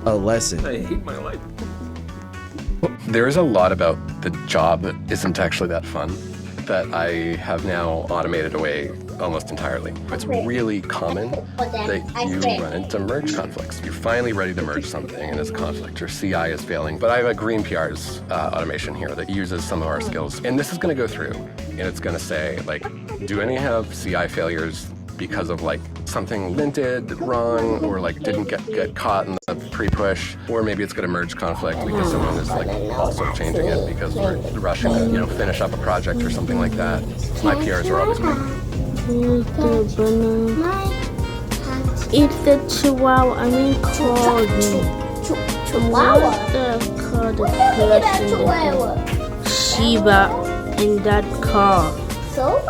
A lesson. I hate my life. There is a lot about the job that isn't actually that fun that I have now automated away almost entirely. It's really common that you run into merge conflicts. You're finally ready to merge something and there's a conflict. Your CI is failing. But I have a Green PR's automation here that uses some of our skills. And this is going to go through and it's going to say, like, do any have CI failures because of like something linted wrong or like didn't get caught in the pre-push, or maybe it's gonna merge conflict because someone is like also changing it because we're rushing to, you know, finish up a project or something like that. My PRs are always great. It's the Chihuahua, I mean Corgi. Chihuahua? What the person Shiba in that car? So?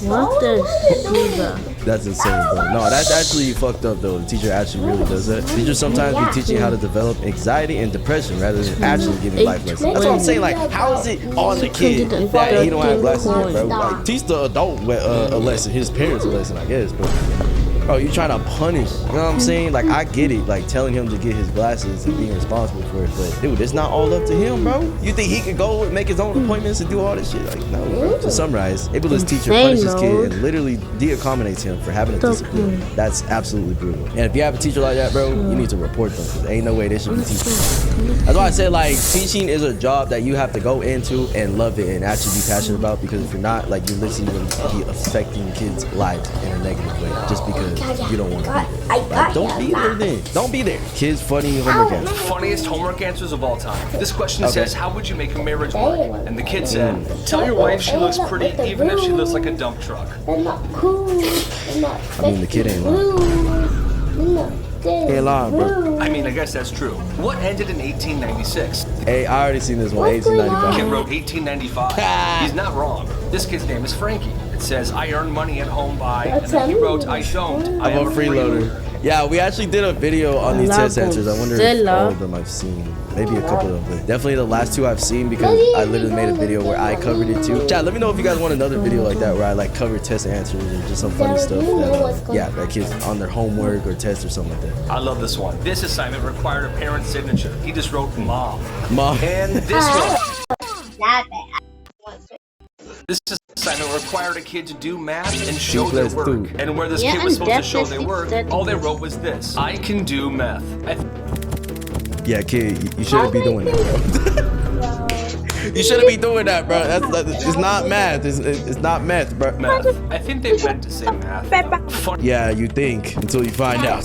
What the Shiba? That's insane, bro. No, that's actually fucked up, though. The teacher actually really does that. Teachers sometimes be teaching how to develop anxiety and depression rather than actually giving life lessons. That's what I'm saying. Like, how is it on the kid that he don't have glasses yet, bro? Like, teach the adult a lesson, his parents a lesson, I guess. But, bro, you trying to punish. You know what I'm saying? Like, I get it. Like, telling him to get his glasses and being responsible for it. But, dude, it's not all up to him, bro. You think he could go and make his own appointments and do all this shit? Like, no, bro. To summarize, ableist teacher punishes kid and literally de-accommodates him for having a discipline. That's absolutely brutal. And if you have a teacher like that, bro, you need to report them. Because ain't no way they should be teaching. That's why I say, like, teaching is a job that you have to go into and love it and actually be passionate about. Because if you're not, like, you're literally going to be affecting kids' lives in a negative way just because you don't want to be there. Like, don't be there then. Don't be there. Kids, funny homework answers. Funniest homework answers of all time. This question says, how would you make a marriage work? And the kid said, tell your wife she looks pretty even if she looks like a dump truck. They're not cool. They're not I mean, the kid ain't lying. Hey, lying, bro. I mean, I guess that's true. What ended in 1896? Hey, I already seen this one. Kid 1895. wrote 1895. He's not wrong. This kid's name is Frankie. It says, I earn money at home by, and then he wrote, I don't. I am I'm a freeloader. Yeah, we actually did a video on these test answers. I wonder if all of them I've seen. Maybe a couple of them, but definitely the last two I've seen because I literally made a video where I covered it too. Chat, let me know if you guys want another video like that where I like cover test answers or just some funny stuff that, yeah, that kids on their homework or test or something like that. I love this one. This assignment required a parent's signature. He just wrote mom. Mom. And this one. That bad. This assignment required a kid to do math and show their Let's work. do. And where this kid was supposed to show their work, all they wrote was this. I can do math. Yeah, kid, you shouldn't be doing that, bro. You shouldn't be doing that, bro. It's not math. It's not math, bro. Math. I think they meant to say math. Yeah, you think until you find out.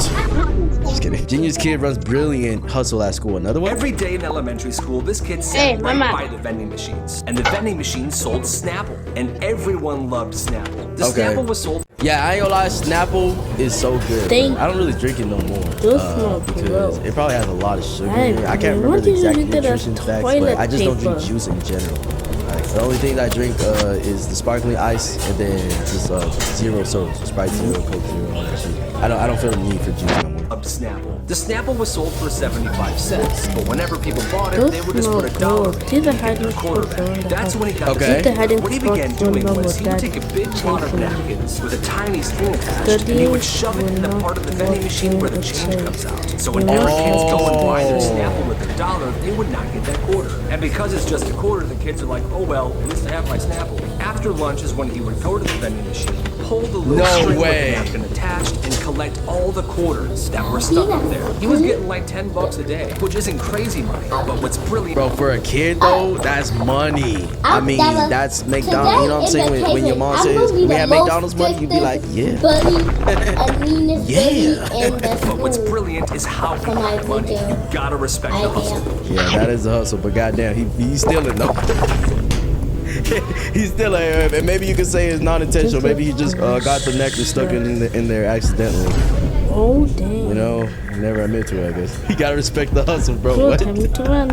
Just kidding. Genius kid runs brilliant hustle at school. Another one? Every day in elementary school, this kid sat right by the vending machines. And the vending machines sold Snapple. And everyone loved Snapple. The Snapple was sold. Yeah, I ain't gonna lie, Snapple is so good. I don't really drink it no more because it probably has a lot of sugar in it. I can't remember the exact nutrition facts, but I just don't drink juice in general. Like, the only thing that I drink is the sparkling ice and then just zero sodas, Sprite Zero, Coke Zero, all that shit. I don't feel the need for juice no more. Snapple. The Snapple was sold for 75 cents, but whenever people bought it, they would just put $1 in their quarter bag. That's when he got What he began doing was he would take a big pot of napkins with a tiny string attached, and he would shove it in the part of the vending machine where the change comes out. So whenever kids go and buy their Snapple with $1, they would not get that quarter. And because it's just a quarter, the kids are like, oh well, at least I have my Snapple. After lunch is when he would go to the vending machine, pull the little string with the napkin attached, and collect all the quarters that were stuck up there. He was getting like $10 a day, which isn't crazy money, but what's brilliant. Bro, for a kid though, that's money. I mean, that's McDonald's. You know what I'm saying? When your mom says we have McDonald's money, you be like, yeah. Yeah. But what's brilliant is how he got money. You gotta respect the hustle. Yeah, that is a hustle, but goddamn, he's stealing though. He's still and maybe you could say it's non-intentional. Maybe he just got the necklace stuck in there accidentally. Oh damn! You know, never admit to it. I guess you gotta respect the hustle, bro. What? Time to run.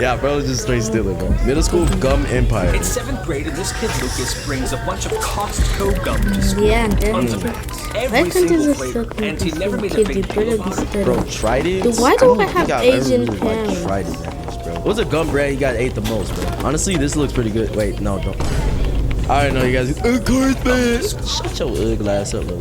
Yeah, bro, it's just straight stealing, bro. Middle school gum empire. In 7th grade, and this kid Lucas brings a bunch of Costco gum to school. Yeah, tons of bags. Every single flavor, and he never made a big deal about it. Bro, Trident. Why don't I have Asian parents? Trident that much, bro. What's a gum brand you got ate the most, bro? Honestly, this looks pretty good. Wait, no, don't. I already know you guys. Of course, man. Shut your ugly ass up, bro.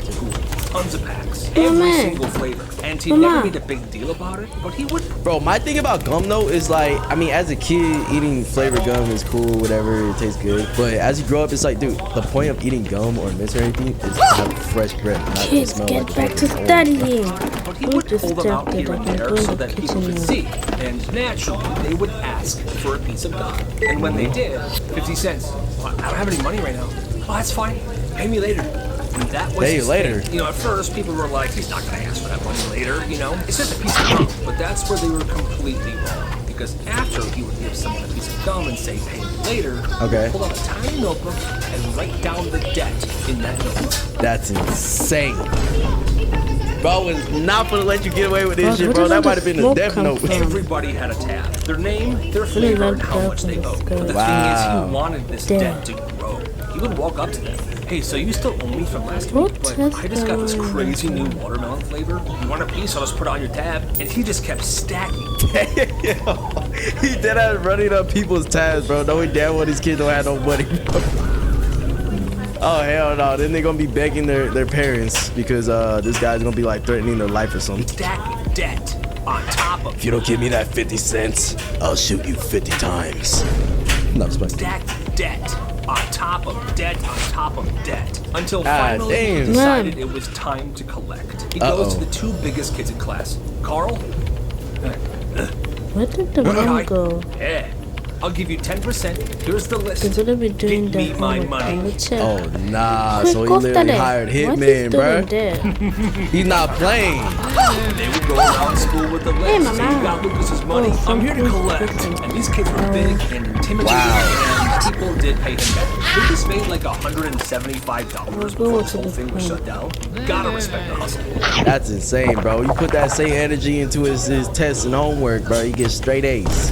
tons of packs, every single flavor, and he never made a big deal about it, but he would. Bro, my thing about gum though is like, I mean, as a kid, eating flavored gum is cool, whatever, it tastes good. But as you grow up, it's like, dude, the point of eating gum or mints or anything is to have fresh breath, not to Kids, smell get like back to old. studying. But he would pull them out here and there so that people could see, and naturally they would ask for a piece of gum. And when they did, 50 cents. I don't have any money right now. Oh, that's fine. Pay me later. And that was Pay you his later? thing. You know, at first people were like, he's not gonna ask for that money later. You know, it's just a piece of gum. But that's where they were completely wrong. Because after he would give someone a piece of gum and say, pay me later, Okay. pull out a tiny notebook and write down the debt in that notebook. That's insane. Bro, was not gonna let you get away with this God, shit, where bro. did That all might the have been a smoke death come note. from? Everybody had a tab. Their name, their flavor, and how much they owed. But the thing is, Wow. he wanted this Damn. debt to grow. He would walk up to them. Hey, so you still owe me from last week, What but has I just got this gone on? crazy new watermelon flavor. You want a piece? I'll just put it on your tab. And he just kept stacking. He did that running up people's tabs, bro. Knowing damn well these kids don't have no money, bro. Oh, hell no. Then they're gonna be begging their parents because this guy's gonna be like threatening their life or something. Stacking debt on top of If you don't give me that 50 cents, I'll shoot you 50 times. No, it's fine. stacking debt on top of debt on top of debt. Until God finally damn. he decided it was time to collect. He goes to the two biggest kids in class. Carl, Where did the mom go? yeah, I'll give you 10%. Here's the list. They're gonna be doing Get me the my homework on money. the check. Oh, nah. Quick, So he go after literally that. hired What hitman, is bro. doing there? He's not playing. They would go around school with the list. Hey, So you Mama. got Lucas's money. Oh, I'm here to something collect. different. And these kids were big and intimidating. Wow. And people did pay him back. Lucas made like $175 before this whole thing was shut down. Gotta respect the hustle. That's insane, bro. You put that same energy into his tests and homework, bro. He gets straight A's.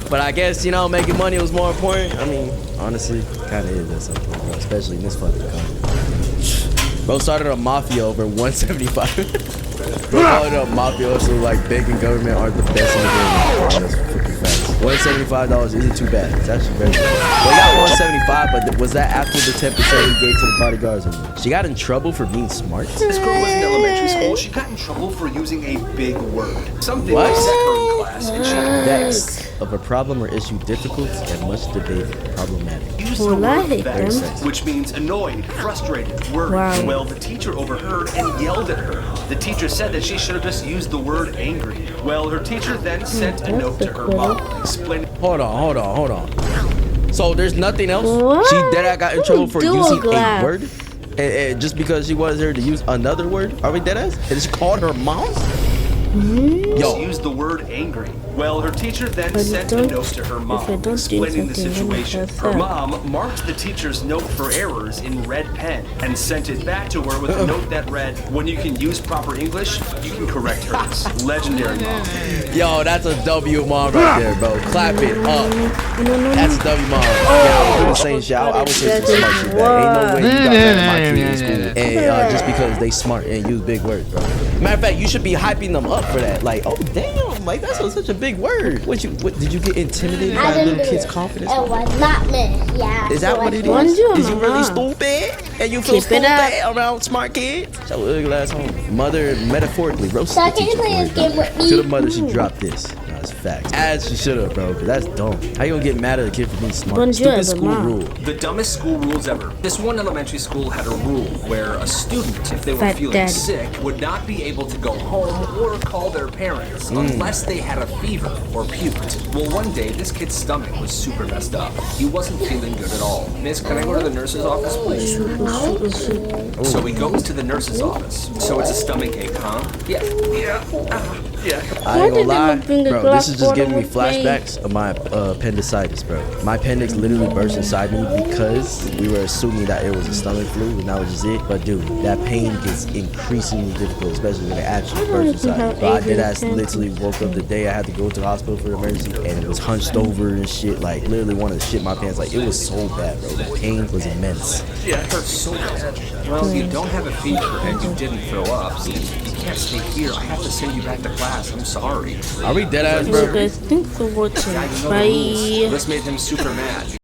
But I guess, you know, making money was more important. I mean, honestly, kind of is at some point, bro. Especially in this fucking country. Bro started a mafia over 175. Bro called it a mafia, so like bank and government aren't the best in the game. Oh, that's freaking facts. $175 isn't too bad. It's actually very good. Well, he got 175, but was that after the 10% he gave to the bodyguards? She got in trouble for being smart? This girl was in elementary school. She got in trouble for using a big word. Something What? upset her in class. And she Vexed of a problem or issue difficult and much debated, problematic. used the Well, I word hate vexed, them. which means annoyed, frustrated, worried. Wow. Well, the teacher overheard and yelled at her. The teacher said that she should have just used the word angry. Well, her teacher then sent a note to her mom explaining. Hold on. So there's nothing else? What? She dead got in trouble for Do a using a glass. word? And just because she wanted her to use another word? Are we dead ass? And she called her mom? She Yo, used the word angry. Well, her teacher then But sent a don't- note to her if I mom don't do explaining the something, then situation. that's Her that. mom marked the teacher's note for errors in red pen and sent it back to her with a note that read, "When you can use proper English, you can correct hers." Legendary mom. yo, that's a W mom right there, bro. Clap it up. No. That's a W mom. Yeah, I would do the same shit. I would say some smart shit back. Ain't no way you got mad at my kid in school. And just because they smart and use big words, bro. Matter of fact, you should be hyping them up for that. Like, oh damn, like that's such a big word. What did you get intimidated by didn't little do kids' it. confidence? It was not me. Yeah. Is that what it is? Bonjour, Is you really mama. stupid? And you feel Keep it stupid up. around smart kids? So ugly ass home. Mother metaphorically roasted So the can you teacher play for this it. game with me? To the mother, she dropped this. No, it's facts. As she should have, bro, because that's dumb. How you gonna get mad at a kid for being smart? Bonjour, Stupid the school mom. rule. The dumbest school rules ever. This one elementary school had a rule where a student, if they were Fat feeling daddy. sick, would not be able to go home or call their parents unless they had a fever or puked. Well, one day this kid's stomach was super messed up. He wasn't feeling good at all. Miss, can I go to the nurse's office, please? So he goes to the nurse's office. So it's a stomach ache, huh? Yeah. I ain't Why gonna did they lie, not bring a bro. glass This is just giving me bottle with me? flashbacks of my appendicitis, bro. My appendix literally burst inside me because we were assuming that it was a stomach flu, and that was just it. But dude, that pain gets increasingly difficult, especially when it actually bursts inside. So I did literally woke up the day I had to go to the hospital for emergency, and it was hunched over and shit. Like literally wanted to shit my pants. Like it was so bad, bro. The pain was immense. Yeah, it hurts so bad. Well, you don't have a fever and you didn't throw up, so you can't stay here. I have to send you back to class. I'm sorry. Are we dead ass, So bro? guys, thanks for watching. Yeah, you know the rules. Bye. This made him super mad.